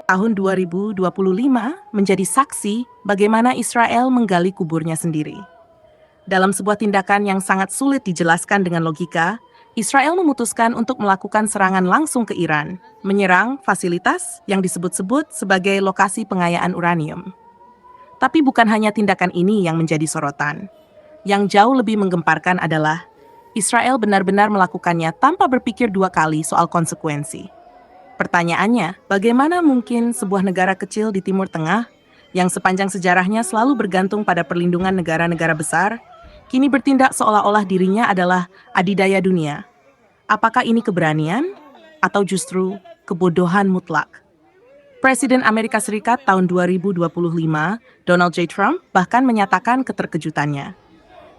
tahun 2025 menjadi saksi bagaimana Israel menggali kuburnya sendiri. Dalam sebuah tindakan yang sangat sulit dijelaskan dengan logika, Israel memutuskan untuk melakukan serangan langsung ke Iran, menyerang fasilitas yang disebut-sebut sebagai lokasi pengayaan uranium. Tapi bukan hanya tindakan ini yang menjadi sorotan. Yang jauh lebih menggemparkan adalah Israel benar-benar melakukannya tanpa berpikir dua kali soal konsekuensi. Pertanyaannya, bagaimana mungkin sebuah negara kecil di Timur Tengah yang sepanjang sejarahnya selalu bergantung pada perlindungan negara-negara besar, kini bertindak seolah-olah dirinya adalah adidaya dunia? Apakah ini keberanian atau justru kebodohan mutlak? Presiden Amerika Serikat tahun 2025, Donald J. Trump, bahkan menyatakan keterkejutannya.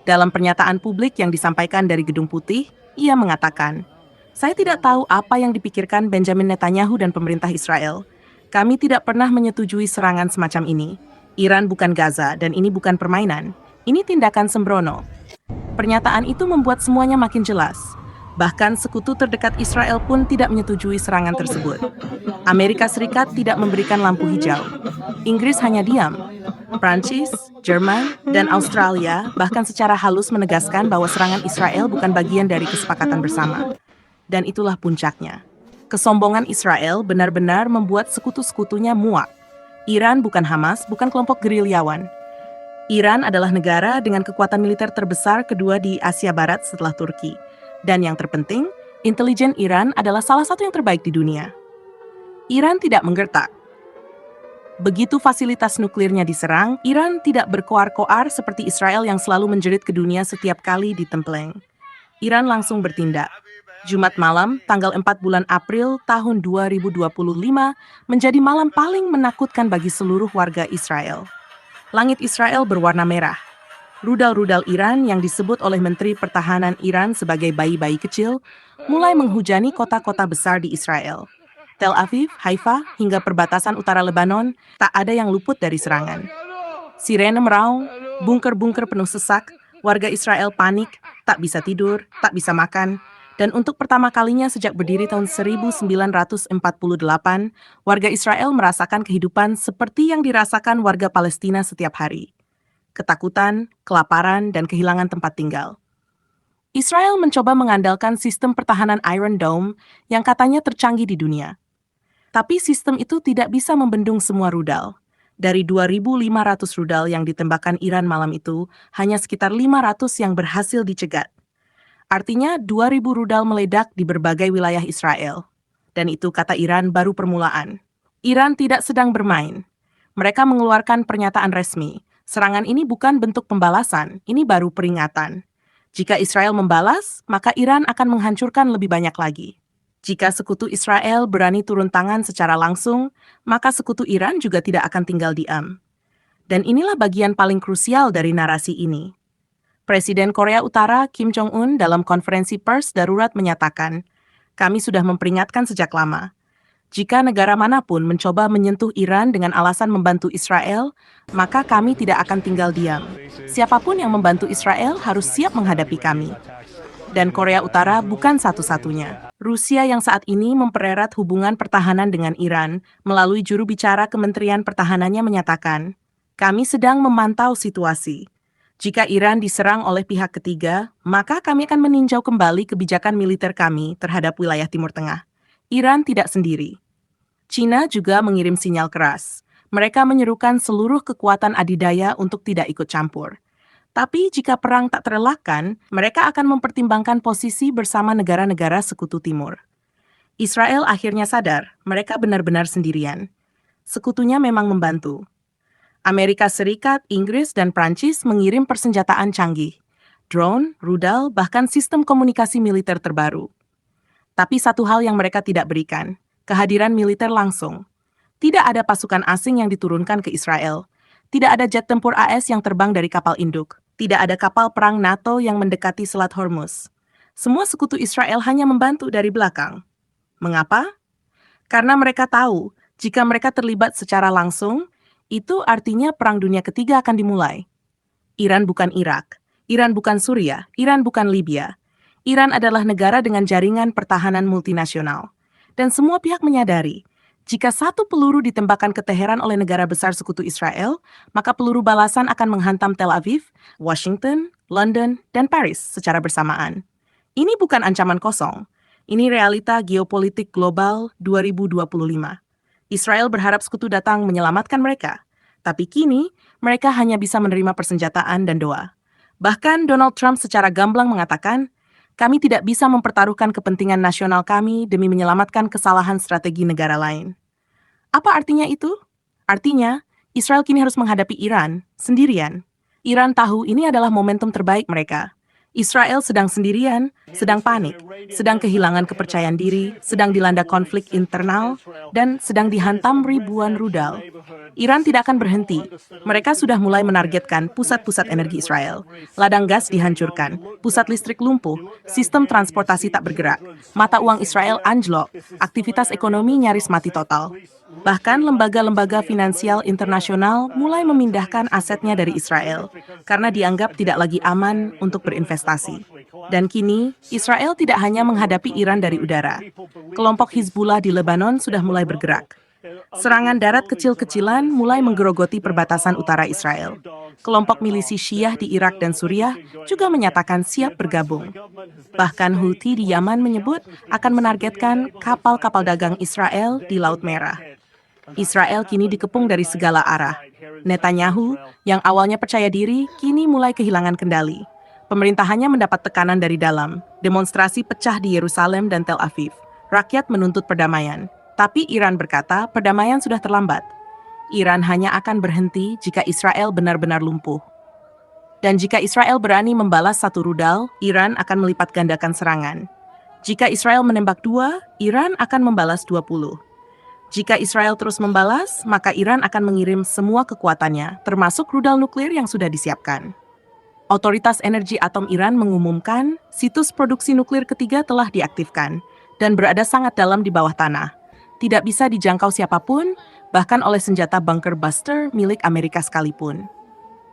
Dalam pernyataan publik yang disampaikan dari Gedung Putih, ia mengatakan, "Saya tidak tahu apa yang dipikirkan Benjamin Netanyahu dan pemerintah Israel. Kami tidak pernah menyetujui serangan semacam ini. Iran bukan Gaza dan ini bukan permainan. Ini tindakan sembrono." Pernyataan itu membuat semuanya makin jelas. Bahkan sekutu terdekat Israel pun tidak menyetujui serangan tersebut. Amerika Serikat tidak memberikan lampu hijau. Inggris hanya diam. Prancis, Jerman, dan Australia bahkan secara halus menegaskan bahwa serangan Israel bukan bagian dari kesepakatan bersama. Dan itulah puncaknya. Kesombongan Israel benar-benar membuat sekutu-sekutunya muak. Iran bukan Hamas, bukan kelompok gerilyawan. Iran adalah negara dengan kekuatan militer terbesar kedua di Asia Barat setelah Turki. Dan yang terpenting, intelijen Iran adalah salah satu yang terbaik di dunia. Iran tidak menggertak. Begitu fasilitas nuklirnya diserang, Iran tidak berkoar-koar seperti Israel yang selalu menjerit ke dunia setiap kali ditempleng. Iran langsung bertindak. Jumat malam, tanggal 4 bulan April tahun 2025, menjadi malam paling menakutkan bagi seluruh warga Israel. Langit Israel berwarna merah. Rudal-rudal Iran yang disebut oleh Menteri Pertahanan Iran sebagai bayi-bayi kecil mulai menghujani kota-kota besar di Israel. Tel Aviv, Haifa, hingga perbatasan utara Lebanon, tak ada yang luput dari serangan. Sirene meraung, bunker-bunker penuh sesak, warga Israel panik, tak bisa tidur, tak bisa makan, dan untuk pertama kalinya sejak berdiri tahun 1948, warga Israel merasakan kehidupan seperti yang dirasakan warga Palestina setiap hari. Ketakutan, kelaparan, dan kehilangan tempat tinggal. Israel mencoba mengandalkan sistem pertahanan Iron Dome yang katanya tercanggih di dunia. Tapi sistem itu tidak bisa membendung semua rudal. Dari 2.500 rudal yang ditembakkan Iran malam itu, hanya sekitar 500 yang berhasil dicegat. Artinya 2.000 rudal meledak di berbagai wilayah Israel. Dan itu kata Iran baru permulaan. Iran tidak sedang bermain. Mereka mengeluarkan pernyataan resmi. Serangan ini bukan bentuk pembalasan, ini baru peringatan. Jika Israel membalas, maka Iran akan menghancurkan lebih banyak lagi. Jika sekutu Israel berani turun tangan secara langsung, maka sekutu Iran juga tidak akan tinggal diam. Dan inilah bagian paling krusial dari narasi ini. Presiden Korea Utara Kim Jong-un dalam konferensi pers darurat menyatakan, "Kami sudah memperingatkan sejak lama. Jika negara manapun mencoba menyentuh Iran dengan alasan membantu Israel, maka kami tidak akan tinggal diam. Siapapun yang membantu Israel harus siap menghadapi kami." Dan Korea Utara bukan satu-satunya. Rusia yang saat ini mempererat hubungan pertahanan dengan Iran melalui juru bicara Kementerian Pertahanannya menyatakan, "Kami sedang memantau situasi. Jika Iran diserang oleh pihak ketiga, maka kami akan meninjau kembali kebijakan militer kami terhadap wilayah Timur Tengah. Iran tidak sendiri." China juga mengirim sinyal keras. Mereka menyerukan seluruh kekuatan adidaya untuk tidak ikut campur. Tapi jika perang tak terelakkan, mereka akan mempertimbangkan posisi bersama negara-negara sekutu timur. Israel akhirnya sadar, mereka benar-benar sendirian. Sekutunya memang membantu. Amerika Serikat, Inggris, dan Prancis mengirim persenjataan canggih. Drone, rudal, bahkan sistem komunikasi militer terbaru. Tapi satu hal yang mereka tidak berikan, kehadiran militer langsung. Tidak ada pasukan asing yang diturunkan ke Israel. Tidak ada jet tempur AS yang terbang dari kapal induk. Tidak ada kapal perang NATO yang mendekati Selat Hormuz. Semua sekutu Israel hanya membantu dari belakang. Mengapa? Karena mereka tahu, jika mereka terlibat secara langsung, itu artinya Perang Dunia Ketiga akan dimulai. Iran bukan Irak, Iran bukan Suriah, Iran bukan Libya. Iran adalah negara dengan jaringan pertahanan multinasional. Dan semua pihak menyadari, Jika satu peluru ditembakkan ke Teheran oleh negara besar sekutu Israel, maka peluru balasan akan menghantam Tel Aviv, Washington, London, dan Paris secara bersamaan. Ini bukan ancaman kosong. Ini realita geopolitik global 2025. Israel berharap sekutu datang menyelamatkan mereka. Tapi kini, mereka hanya bisa menerima persenjataan dan doa. Bahkan Donald Trump secara gamblang mengatakan, kami tidak bisa mempertaruhkan kepentingan nasional kami demi menyelamatkan kesalahan strategi negara lain. Apa artinya itu? Artinya, Israel kini harus menghadapi Iran sendirian. Iran tahu ini adalah momentum terbaik mereka. Israel sedang sendirian, sedang panik, sedang kehilangan kepercayaan diri, sedang dilanda konflik internal, dan sedang dihantam ribuan rudal. Iran tidak akan berhenti. Mereka sudah mulai menargetkan pusat-pusat energi Israel. Ladang gas dihancurkan, pusat listrik lumpuh, sistem transportasi tak bergerak, mata uang Israel anjlok, aktivitas ekonomi nyaris mati total. Bahkan lembaga-lembaga finansial internasional mulai memindahkan asetnya dari Israel karena dianggap tidak lagi aman untuk berinvestasi. Dan kini, Israel tidak hanya menghadapi Iran dari udara. Kelompok Hizbullah di Lebanon sudah mulai bergerak. Serangan darat kecil-kecilan mulai menggerogoti perbatasan utara Israel. Kelompok milisi Syiah di Irak dan Suriah juga menyatakan siap bergabung. Bahkan Houthi di Yaman menyebut akan menargetkan kapal-kapal dagang Israel di Laut Merah. Israel kini dikepung dari segala arah. Netanyahu, yang awalnya percaya diri, kini mulai kehilangan kendali. Pemerintahannya mendapat tekanan dari dalam. Demonstrasi pecah di Yerusalem dan Tel Aviv. Rakyat menuntut perdamaian. Tapi Iran berkata perdamaian sudah terlambat. Iran hanya akan berhenti jika Israel benar-benar lumpuh. Dan jika Israel berani membalas satu rudal, Iran akan melipat gandakan serangan. Jika Israel menembak 2, Iran akan membalas 20. Jika Israel terus membalas, maka Iran akan mengirim semua kekuatannya, termasuk rudal nuklir yang sudah disiapkan. Otoritas Energi Atom Iran mengumumkan situs produksi nuklir ketiga telah diaktifkan dan berada sangat dalam di bawah tanah. Tidak bisa dijangkau siapapun, bahkan oleh senjata bunker buster milik Amerika sekalipun.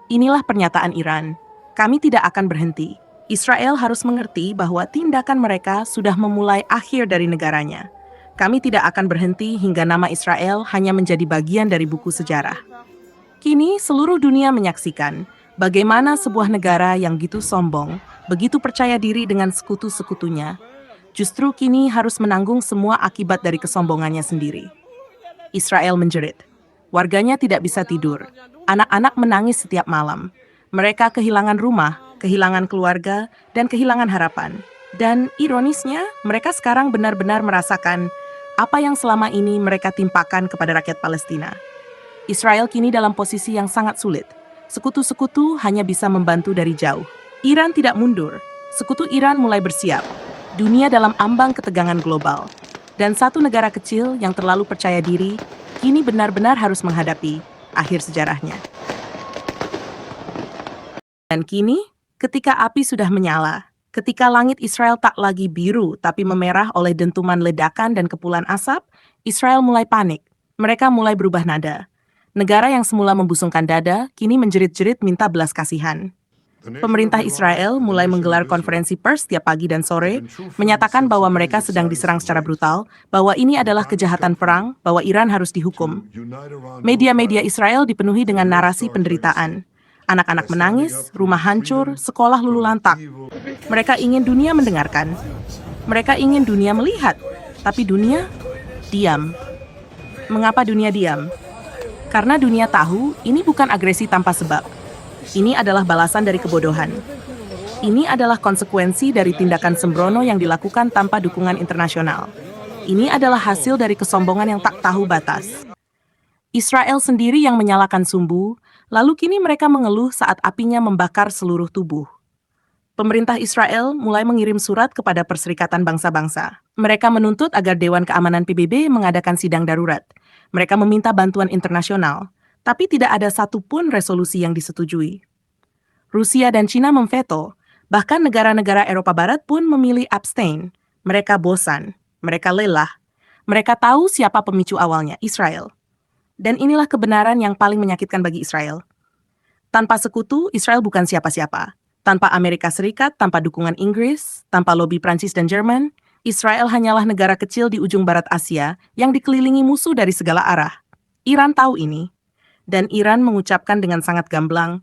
Inilah pernyataan Iran. Kami tidak akan berhenti. Israel harus mengerti bahwa tindakan mereka sudah memulai akhir dari negaranya. Kami tidak akan berhenti hingga nama Israel hanya menjadi bagian dari buku sejarah. Kini seluruh dunia menyaksikan bagaimana sebuah negara yang gitu sombong, begitu percaya diri dengan sekutu-sekutunya, justru kini harus menanggung semua akibat dari kesombongannya sendiri. Israel menjerit. Warganya tidak bisa tidur. Anak-anak menangis setiap malam. Mereka kehilangan rumah, kehilangan keluarga, dan kehilangan harapan. Dan ironisnya, mereka sekarang benar-benar merasakan apa yang selama ini mereka timpakan kepada rakyat Palestina. Israel kini dalam posisi yang sangat sulit. Sekutu-sekutu hanya bisa membantu dari jauh. Iran tidak mundur. Sekutu Iran mulai bersiap. Dunia dalam ambang ketegangan global. Dan satu negara kecil yang terlalu percaya diri, kini benar-benar harus menghadapi akhir sejarahnya. Dan kini, ketika api sudah menyala, ketika langit Israel tak lagi biru tapi memerah oleh dentuman ledakan dan kepulan asap, Israel mulai panik. Mereka mulai berubah nada. Negara yang semula membusungkan dada, kini menjerit-jerit minta belas kasihan. Pemerintah Israel mulai menggelar konferensi pers setiap pagi dan sore, menyatakan bahwa mereka sedang diserang secara brutal, bahwa ini adalah kejahatan perang, bahwa Iran harus dihukum. Media-media Israel dipenuhi dengan narasi penderitaan. Anak-anak menangis, rumah hancur, sekolah luluh lantak. Mereka ingin dunia mendengarkan. Mereka ingin dunia melihat. Tapi dunia diam. Mengapa dunia diam? Karena dunia tahu ini bukan agresi tanpa sebab. Ini adalah balasan dari kebodohan. Ini adalah konsekuensi dari tindakan sembrono yang dilakukan tanpa dukungan internasional. Ini adalah hasil dari kesombongan yang tak tahu batas. Israel sendiri yang menyalakan sumbu, lalu kini mereka mengeluh saat apinya membakar seluruh tubuh. Pemerintah Israel mulai mengirim surat kepada Perserikatan Bangsa-Bangsa. Mereka menuntut agar Dewan Keamanan PBB mengadakan sidang darurat. Mereka meminta bantuan internasional, tapi tidak ada satupun resolusi yang disetujui. Rusia dan China memveto, bahkan negara-negara Eropa Barat pun memilih abstain. Mereka bosan, mereka lelah. Mereka tahu siapa pemicu awalnya, Israel. Dan inilah kebenaran yang paling menyakitkan bagi Israel. Tanpa sekutu, Israel bukan siapa-siapa. Tanpa Amerika Serikat, tanpa dukungan Inggris, tanpa lobi Prancis dan Jerman, Israel hanyalah negara kecil di ujung barat Asia yang dikelilingi musuh dari segala arah. Iran tahu ini, dan Iran mengucapkan dengan sangat gamblang,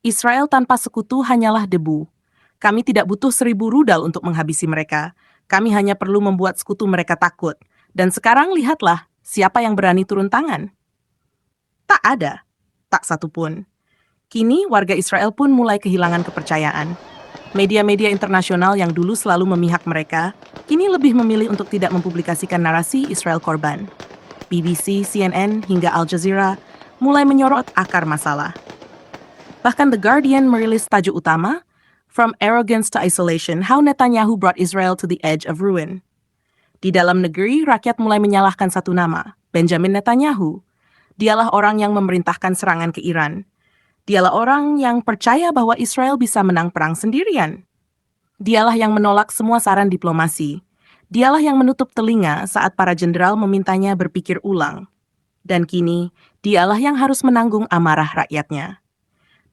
Israel tanpa sekutu hanyalah debu. Kami tidak butuh 1.000 rudal untuk menghabisi mereka. Kami hanya perlu membuat sekutu mereka takut. Dan sekarang lihatlah, siapa yang berani turun tangan? Tak ada, tak satu pun. Kini warga Israel pun mulai kehilangan kepercayaan. Media-media internasional yang dulu selalu memihak mereka, kini lebih memilih untuk tidak mempublikasikan narasi Israel korban. BBC, CNN, hingga Al Jazeera mulai menyorot akar masalah. Bahkan The Guardian merilis tajuk utama, From Arrogance to Isolation, How Netanyahu Brought Israel to the Edge of Ruin. Di dalam negeri, rakyat mulai menyalahkan satu nama, Benjamin Netanyahu. Dialah orang yang memerintahkan serangan ke Iran. Dialah orang yang percaya bahwa Israel bisa menang perang sendirian. Dialah yang menolak semua saran diplomasi. Dialah yang menutup telinga saat para jenderal memintanya berpikir ulang. Dan kini, dialah yang harus menanggung amarah rakyatnya.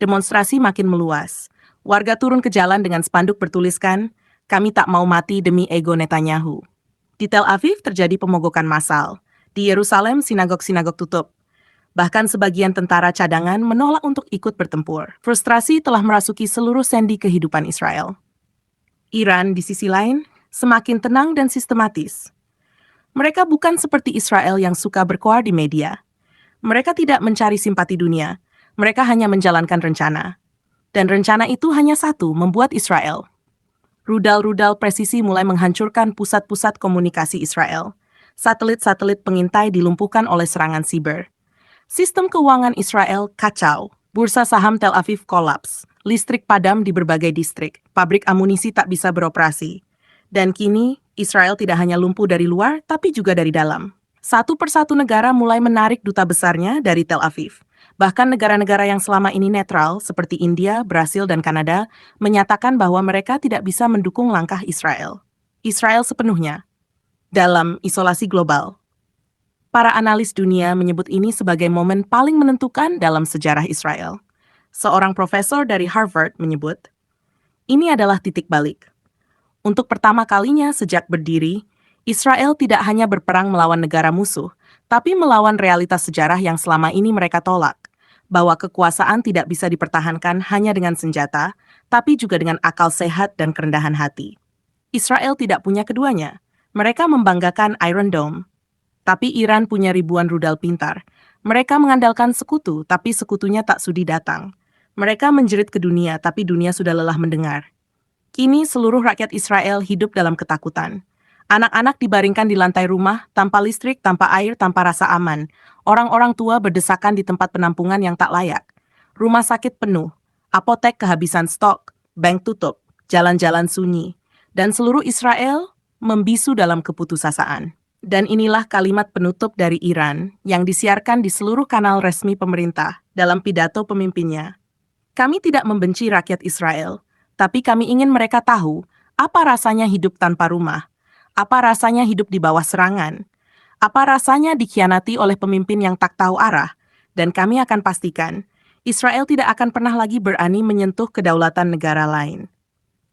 Demonstrasi makin meluas. Warga turun ke jalan dengan spanduk bertuliskan, "Kami tak mau mati demi ego Netanyahu." Di Tel Aviv terjadi pemogokan massal. Di Yerusalem, sinagog-sinagog tutup. Bahkan sebagian tentara cadangan menolak untuk ikut bertempur. Frustrasi telah merasuki seluruh sendi kehidupan Israel. Iran, di sisi lain, semakin tenang dan sistematis. Mereka bukan seperti Israel yang suka berkoar di media. Mereka tidak mencari simpati dunia. Mereka hanya menjalankan rencana. Dan rencana itu hanya satu, membuat Israel. Rudal-rudal presisi mulai menghancurkan pusat-pusat komunikasi Israel. Satelit-satelit pengintai dilumpuhkan oleh serangan siber. Sistem keuangan Israel kacau, bursa saham Tel Aviv kolaps, listrik padam di berbagai distrik, pabrik amunisi tak bisa beroperasi. Dan kini, Israel tidak hanya lumpuh dari luar, tapi juga dari dalam. Satu persatu negara mulai menarik duta besarnya dari Tel Aviv. Bahkan negara-negara yang selama ini netral, seperti India, Brasil, dan Kanada, menyatakan bahwa mereka tidak bisa mendukung langkah Israel. Israel sepenuhnya dalam isolasi global. Para analis dunia menyebut ini sebagai momen paling menentukan dalam sejarah Israel. Seorang profesor dari Harvard menyebut, ini adalah titik balik. Untuk pertama kalinya sejak berdiri, Israel tidak hanya berperang melawan negara musuh, tapi melawan realitas sejarah yang selama ini mereka tolak, bahwa kekuasaan tidak bisa dipertahankan hanya dengan senjata, tapi juga dengan akal sehat dan kerendahan hati. Israel tidak punya keduanya. Mereka membanggakan Iron Dome. Tapi Iran punya ribuan rudal pintar. Mereka mengandalkan sekutu, tapi sekutunya tak sudi datang. Mereka menjerit ke dunia, tapi dunia sudah lelah mendengar. Kini seluruh rakyat Israel hidup dalam ketakutan. Anak-anak dibaringkan di lantai rumah, tanpa listrik, tanpa air, tanpa rasa aman. Orang-orang tua berdesakan di tempat penampungan yang tak layak. Rumah sakit penuh, apotek kehabisan stok, bank tutup, jalan-jalan sunyi. Dan seluruh Israel membisu dalam keputusasaan. Dan inilah kalimat penutup dari Iran yang disiarkan di seluruh kanal resmi pemerintah dalam pidato pemimpinnya. Kami tidak membenci rakyat Israel, tapi kami ingin mereka tahu apa rasanya hidup tanpa rumah, apa rasanya hidup di bawah serangan, apa rasanya dikhianati oleh pemimpin yang tak tahu arah, dan kami akan pastikan Israel tidak akan pernah lagi berani menyentuh kedaulatan negara lain.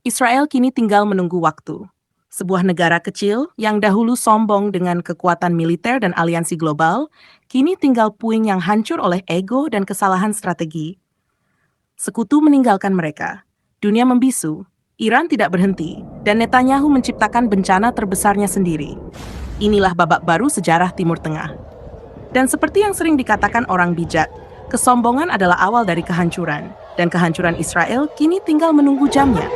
Israel kini tinggal menunggu waktu. Sebuah negara kecil yang dahulu sombong dengan kekuatan militer dan aliansi global, kini tinggal puing yang hancur oleh ego dan kesalahan strategi. Sekutu meninggalkan mereka. Dunia membisu, Iran tidak berhenti, dan Netanyahu menciptakan bencana terbesarnya sendiri. Inilah babak baru sejarah Timur Tengah. Dan seperti yang sering dikatakan orang bijak, kesombongan adalah awal dari kehancuran, dan kehancuran Israel kini tinggal menunggu jamnya.